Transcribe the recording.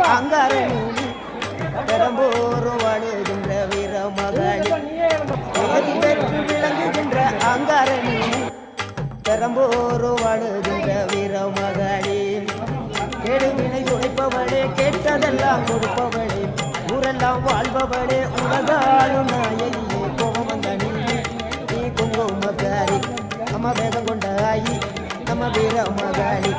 அங்காரணி பெரம்பூரும் வாழுகின்ற வீரமகளி பேரி பெற்று விளங்குகின்ற அங்காரணி பெரம்பூரும் வாழுகின்ற வீரமகளி கேடுவினை துடைப்பவளே கேட்டதெல்லாம் கொடுப்பவளே ஊரெல்லாம் வாழ்பவளே உலகாலும் நாயகியே கோபம் வந்த நீ குங்குமக்காரி நம்ம வேகம் கொண்ட ஆயி நம்ம வீரமகளி